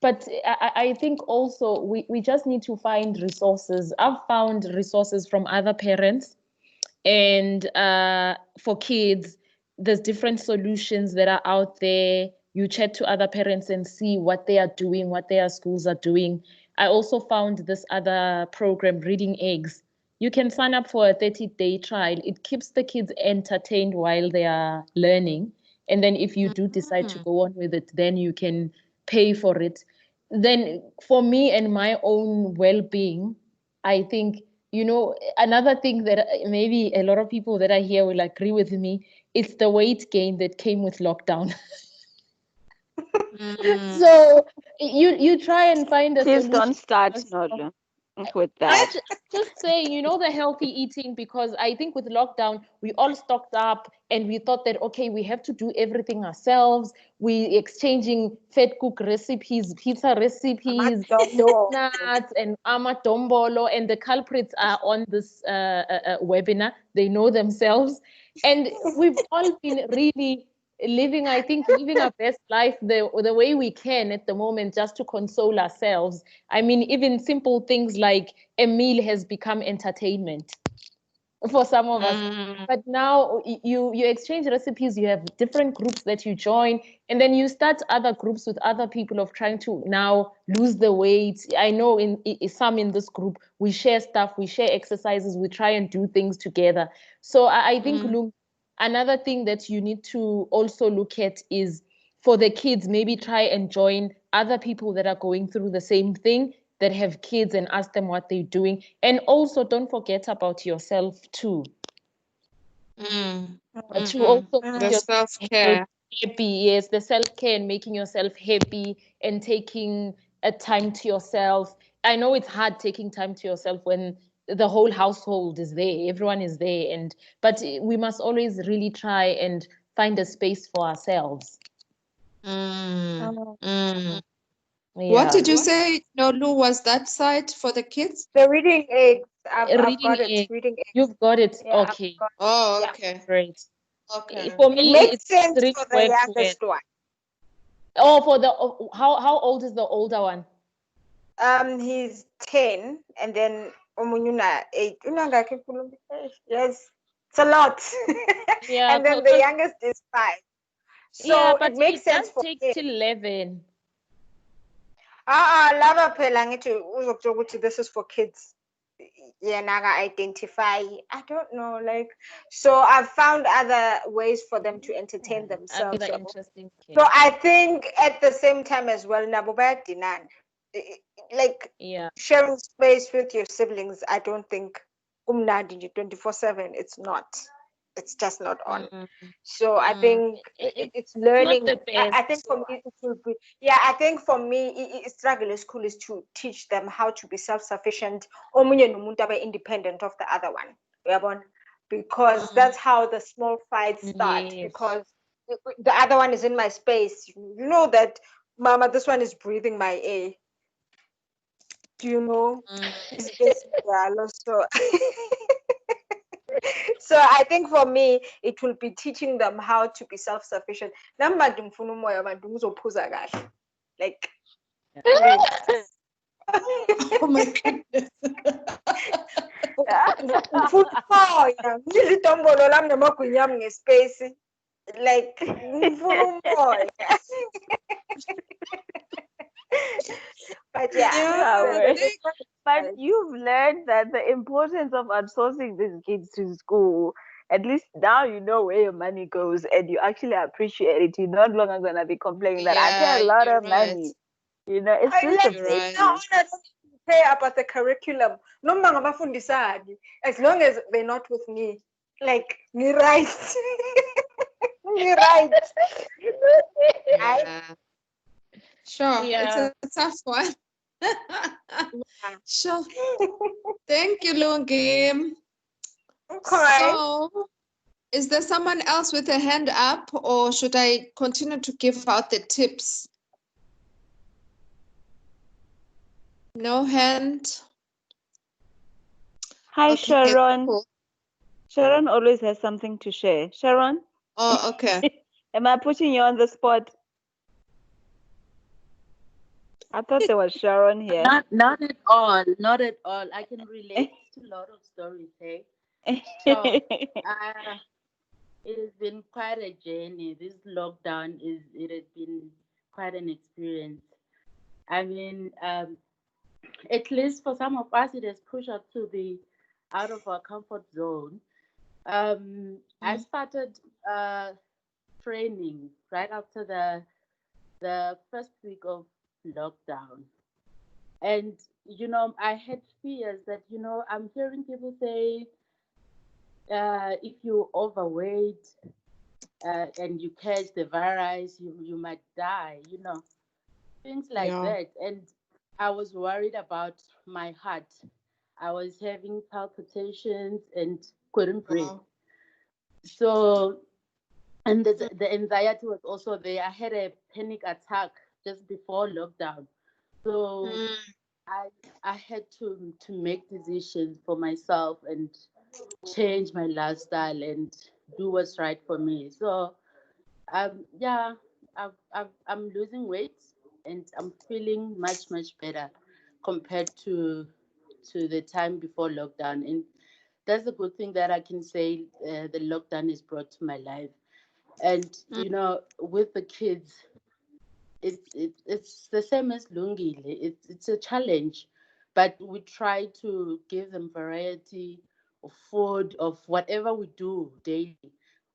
But I think also we just need to find resources. I've found resources from other parents, and for kids, there's different solutions that are out there. You chat to other parents and see what they are doing, what their schools are doing. I also found this other program, Reading Eggs. You can sign up for a 30-day trial. It keeps the kids entertained while they are learning. And then if you do decide to go on with it, then you can pay for it. Then for me and my own well-being, I think, another thing that maybe a lot of people that are here will agree with me, it's the weight gain that came with lockdown. So you try and find a Please solution. don't start, Nolu, with that. Just saying, the healthy eating, because I think with lockdown, we all stocked up and we thought that, okay, we have to do everything ourselves. We exchanging fat cook recipes, pizza recipes, nuts and amadombolo, and the culprits are on this webinar. They know themselves. And we've all been really living our best life the way we can at the moment, just to console ourselves. I mean, even simple things like a meal has become entertainment for some of us. But now you exchange recipes, you have different groups that you join, and then you start other groups with other people of trying to now lose the weight. I know in some in this group, we share stuff, we share exercises, we try and do things together. So I think, another thing that you need to also look at is, for the kids, maybe try and join other people that are going through the same thing, that have kids, and ask them what they're doing. And also don't forget about yourself too. To also make The self-care. happy. Yes, the self-care and making yourself happy and taking a time to yourself. I know it's hard taking time to yourself when the whole household is there, everyone is there, but we must always really try and find a space for ourselves. Yeah. What did you say, Nolu, was that site for the kids? The Reading Eggs. I've got it. Eggs. Reading Eggs. You've got it. Yeah, okay. Oh, okay. Great. Okay. For me, it makes sense really for the youngest one. Oh, for the how old is the older one? He's 10, and then Omunyuna 8. Yes, it's a lot. Yeah, and then the youngest is 5. So yeah, but it makes sense for take him. till 11. Lava Kwelanga this is for kids. Yeah, Naga identify. I don't know, so I've found other ways for them to entertain themselves. Interesting. So I think at the same time as well, Nabobaya Dinan, sharing space with your siblings, I don't think 24/7, it's just not on. So I think it's learning. Not the best. I think for me it will be, I think for me struggle is cool is to teach them how to be self-sufficient, independent of the other one, because that's how the small fights start. Yes. Because the other one is in my space, that mama, this one is breathing my air. Do you know? So I think for me, it will be teaching them how to be self-sufficient. Like, oh my goodness. Like, but but you've learned that the importance of outsourcing these kids to school. At least now you know where your money goes, and you actually appreciate it. You're not longer gonna be complaining that I pay a lot of money. It's just a bit. I don't care about the curriculum. No, as long as they're not with me. Like, me right. Me right. Yeah. Sure, it's a tough one. Sure. Thank you, Lungi. Okay. So, Is there someone else with a hand up, or should I continue to give out the tips? No hand. Hi, Okay, Sharon. cool. Sharon always has something to share. Sharon, Oh, okay. am I putting you on the spot? I thought there was Sharon here. Not at all. Not at all. I can relate to a lot of stories, hey? So it has been quite a journey. This lockdown it has been quite an experience. I mean, at least for some of us, it has pushed us to the out of our comfort zone. I started training right after the first week of lockdown. And, I had fears that, I'm hearing people say, if you're overweight and you catch the virus, you might die, things like Yeah. that. And I was worried about my heart. I was having palpitations and couldn't breathe. Wow. So, and the anxiety was also there. I had a panic attack just before lockdown. So I had to make decisions for myself and change my lifestyle and do what's right for me. So yeah, I'm losing weight and I'm feeling much better compared to the time before lockdown. And that's a good thing that I can say the lockdown has brought to my life. And with the kids, it's the same as Lungile. It's a challenge, but we try to give them variety of food, of whatever we do daily.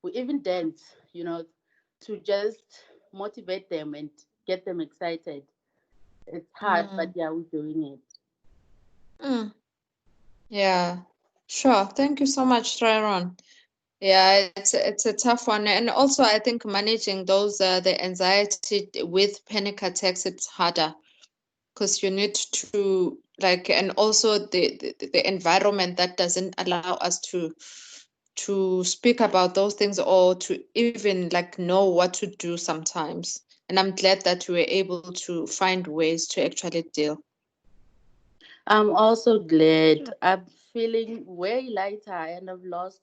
We even dance, to just motivate them and get them excited. It's hard, but yeah, we're doing it. Yeah, sure. Thank you so much, Sharon. Yeah, it's a tough one, and also I think managing those the anxiety with panic attacks, it's harder because you need to and also the environment that doesn't allow us to speak about those things or to even know what to do sometimes. And I'm glad that you were able to find ways to actually deal. I'm also glad. I'm feeling way lighter and I've lost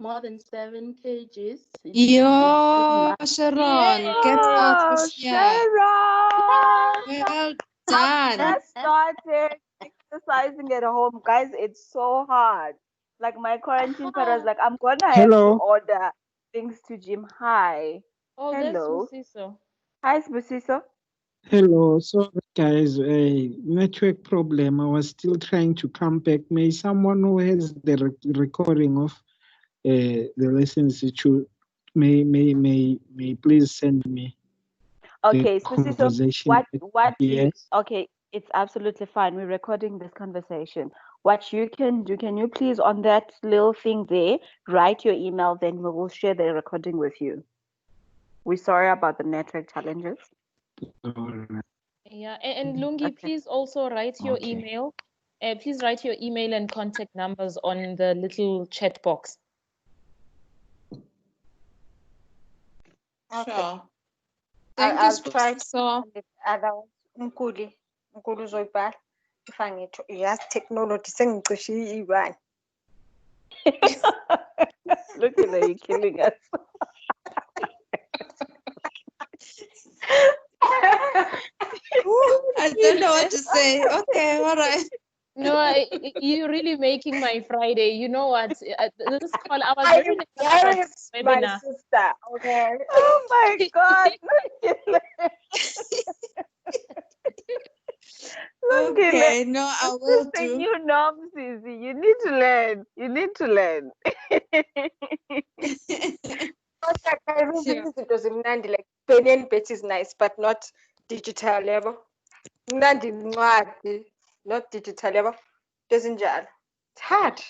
more than 7 kgs. Yo, Sharon, get out of here. Sharon! Well done. Just started exercising at home. Guys, it's so hard. Like my quarantine period was like, I'm gonna have to Hello. order things to gym. Hi. Oh, Hello. that's Busiso. Hi, Sbusiso. Hello. So, guys, a network problem. I was still trying to come back. May someone who has the recording of the lessons may please send me Okay, the Sbusiso, conversation. okay, it's absolutely fine. We're recording this conversation. What you can do, can you please on that little thing there, write your email, then we will share the recording with you. We're sorry about the network challenges. Yeah, and Lungi, please also write your email. Please write your email and contact numbers on the little chat box. Sure. Thank you, try so. otherwise Nkuli uzoyibhala ifangetho yazi technology sengicishe iyi-1. Look at you killing us. I don't know what to say. Okay, all right. No, you're really making my Friday. You know what? This call, I was I very embarrassed my webinar. sister, okay? Oh my God. Okay, no, I will Just a do. new norm, Susie. You need to learn. You need to learn. Izinto zimnandi, like pen and page is nice, but not digital level. Mnandi incwadi, not digital level. It's hard.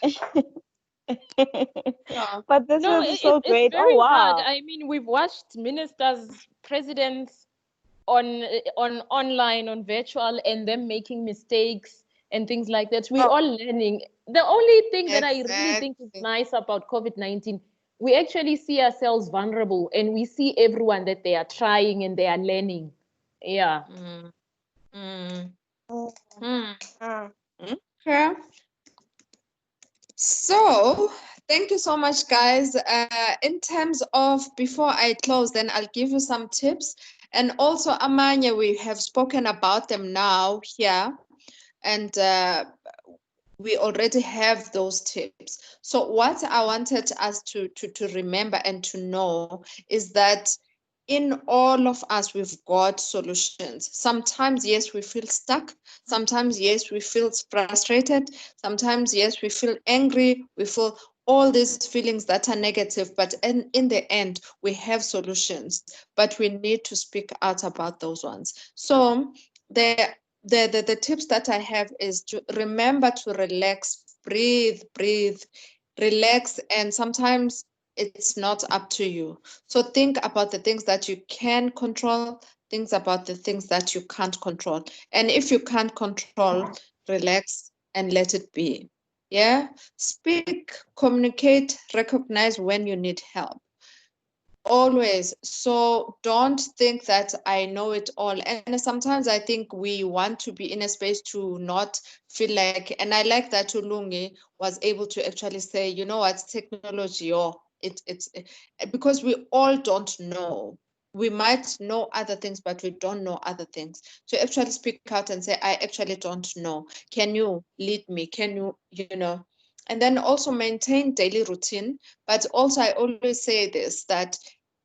But this No, was so great. it's very hard. Wow. I mean, we've watched ministers, presidents on online, on virtual, and them making mistakes and things like that. We're all learning. The only thing that I really think is nice about COVID-19, we actually see ourselves vulnerable, and we see everyone that they are trying and they are learning. Yeah. Okay. So thank you so much, guys. In terms of, before I close, then I'll give you some tips. And also, Amanya, we have spoken about them now here. And we already have those tips. So what I wanted us to remember and to know is that in all of us, we've got solutions. Sometimes, yes, we feel stuck. Sometimes, yes, we feel frustrated. Sometimes, yes, we feel angry. We feel all these feelings that are negative, but in the end, we have solutions, but we need to speak out about those ones. So the tips that I have is to remember to relax, breathe, relax, and sometimes it's not up to you. So think about the things that you can control, things about the things that you can't control. And if you can't control, relax and let it be. Yeah, speak, communicate, recognize when you need help. Always. So don't think that I know it all. And sometimes I think we want to be in a space to not feel like, and I like that Ulungi was able to actually say, you know what, technology, or it's because we all don't know. We might know other things, but we don't know other things. To actually speak out and say, I actually don't know. Can you lead me? Can you know? And then also maintain daily routine. But also I always say this, that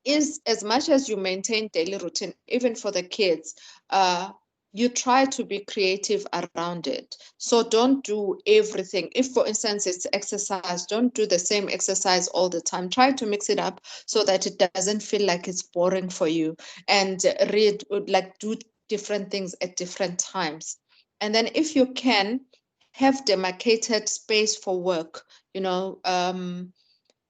is as much as you maintain daily routine, even for the kids, you try to be creative around it. So don't do everything. If, for instance, it's exercise, don't do the same exercise all the time. Try to mix it up so that it doesn't feel like it's boring for you, and read, like, do different things at different times. And then if you can, have demarcated space for work,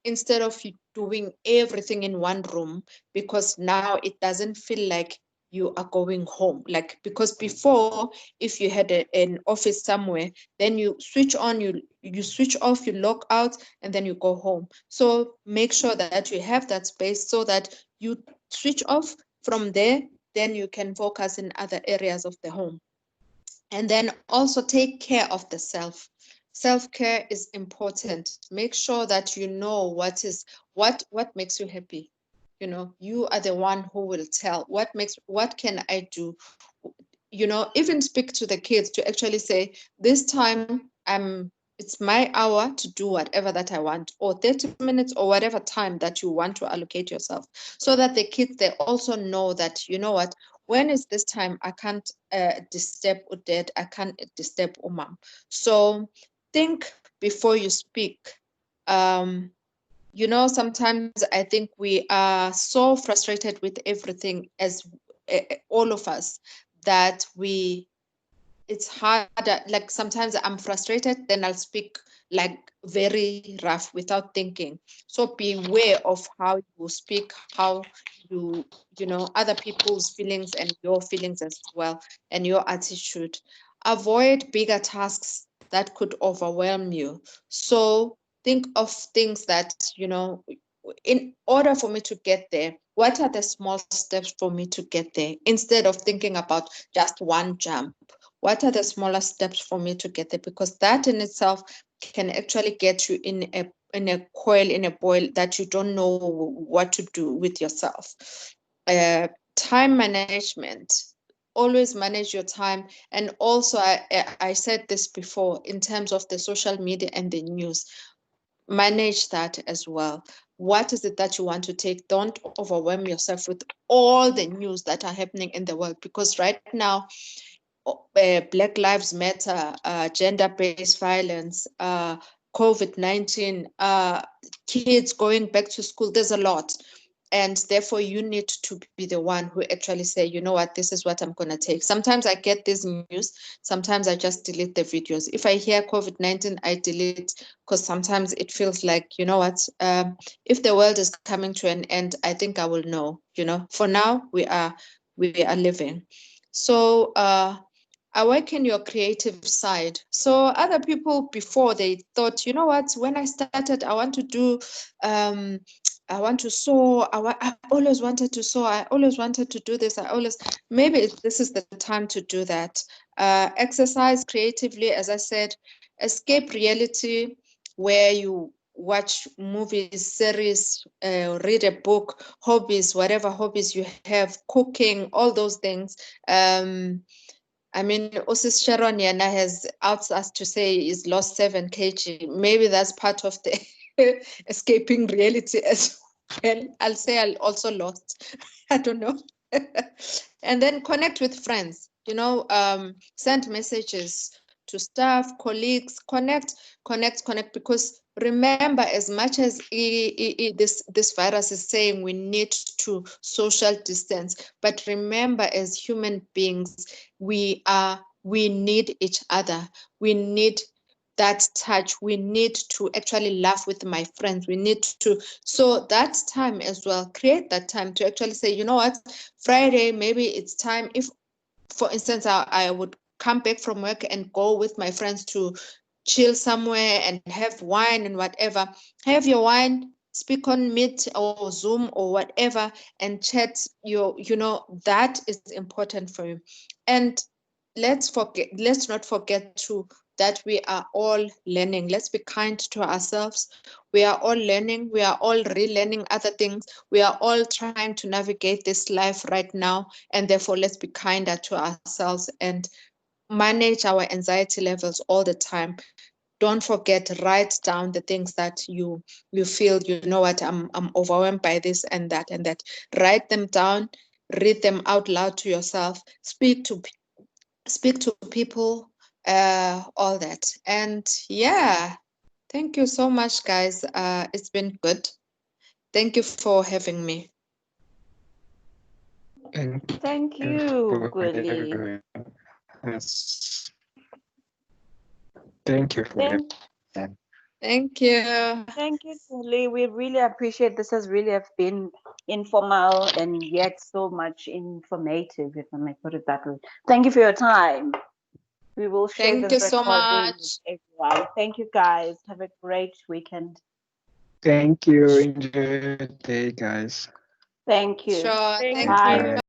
instead of you doing everything in one room, because now it doesn't feel like you are going home. Like, because before, if you had an office somewhere, then you switch on, you switch off, you log out, and then you go home. So make sure that you have that space so that you switch off from there, then you can focus in other areas of the home. And then also take care of the self. Self-care is important. Make sure that you know what makes you happy. You are the one who will tell what can I do. Even speak to the kids to actually say, this time it's my hour to do whatever that I want, or 30 minutes, or whatever time that you want to allocate yourself, so that the kids, they also know that, you know what, when is this time I can't disturb Udad, I can't disturb Umam. So think before you speak. Sometimes I think we are so frustrated with everything, as all of us, that it's harder. Like, sometimes I'm frustrated, then I'll speak like very rough without thinking. So beware of how you speak, how you other people's feelings and your feelings as well, and your attitude. Avoid bigger tasks that could overwhelm you. So think of things that, in order for me to get there, what are the small steps for me to get there, instead of thinking about just one jump. What are the smaller steps for me to get there? Because that in itself can actually get you in a coil, in a boil, that you don't know what to do with yourself. Time management. Always manage your time. And also, I said this before, in terms of the social media and the news, manage that as well. What is it that you want to take? Don't overwhelm yourself with all the news that are happening in the world, because right now, Black Lives Matter, gender-based violence, COVID-19, kids going back to school, there's a lot. And therefore, you need to be the one who actually say, you know what, this is what I'm going to take. Sometimes I get this news. Sometimes I just delete the videos. If I hear COVID-19, I delete, because sometimes it feels like, you know what, if the world is coming to an end, I think I will know. For now, we are living. So awaken your creative side. So other people before, they thought, you know what, when I started, I want to do, I want to sew. I always wanted to sew. I always wanted to do this. Maybe this is the time to do that. Exercise creatively, as I said, escape reality, where you watch movies, series, read a book, hobbies, whatever hobbies you have, cooking, all those things. I mean, Osis Sharon Yana has asked us to say he's lost 7 kg. Maybe that's part of the escaping reality as well. I'll say I also lost. I don't know. And then connect with friends, you know, send messages to staff, colleagues, connect, because remember, as much as this virus is saying we need to social distance, but remember, as human beings, we need each other. We need that touch. We need to actually laugh with my friends. We need to, so that's time as well. Create that time to actually say, you know what, Friday, maybe it's time. If, for instance, I would come back from work and go with my friends to chill somewhere and have wine and whatever. Have your wine, speak on Meet or Zoom or whatever, and chat. You know, that is important for you. And let's not forget to that we are all learning. Let's be kind to ourselves. We are all learning. We are all relearning other things. We are all trying to navigate this life right now, and therefore let's be kinder to ourselves and manage our anxiety levels all the time. Don't forget, write down the things that you feel, you know what, I'm overwhelmed by this and that and that. Write them down, read them out loud to yourself, speak to people, all that. And yeah, thank you so much, guys. It's been good. Thank you for having me. Thank you, Nkuli. Yes. Thank you for that. Thank you. Thank you, Nkuli. We really appreciate this. Has really have been informal and yet so much informative, if I may put it that way. Thank you for your time. We will share Thank this you so recording much. with everyone. Thank you, guys. Have a great weekend. Thank you. Enjoy your day, guys. Thank you. Sure. Thank Bye. you.